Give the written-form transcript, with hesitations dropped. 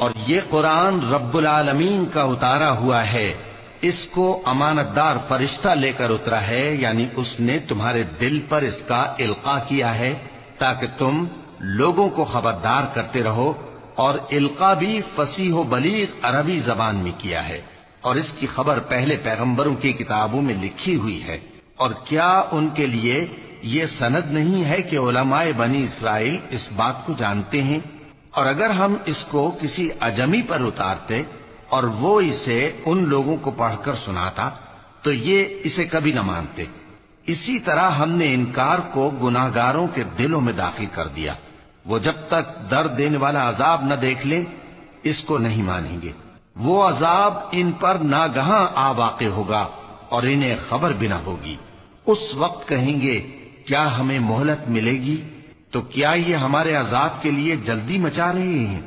اور یہ قرآن رب العالمین کا اتارا ہوا ہے، اس کو امانت دار فرشتہ لے کر اترا ہے، یعنی اس نے تمہارے دل پر اس کا القاء کیا ہے تاکہ تم لوگوں کو خبردار کرتے رہو، اور القاء بھی فصیح و بلیغ عربی زبان میں کیا ہے، اور اس کی خبر پہلے پیغمبروں کی کتابوں میں لکھی ہوئی ہے۔ اور کیا ان کے لیے یہ سند نہیں ہے کہ علماء بنی اسرائیل اس بات کو جانتے ہیں؟ اور اگر ہم اس کو کسی اجمی پر اتارتے اور وہ اسے ان لوگوں کو پڑھ کر سناتا تو یہ اسے کبھی نہ مانتے۔ اسی طرح ہم نے انکار کو گناہگاروں کے دلوں میں داخل کر دیا، وہ جب تک درد دینے والا عذاب نہ دیکھ لیں اس کو نہیں مانیں گے۔ وہ عذاب ان پر ناگہاں آ واقع ہوگا اور انہیں خبر بھی نہ ہوگی۔ اس وقت کہیں گے کیا ہمیں مہلت ملے گی؟ تو کیا یہ ہمارے عذاب کے لیے جلدی مچا رہے ہیں؟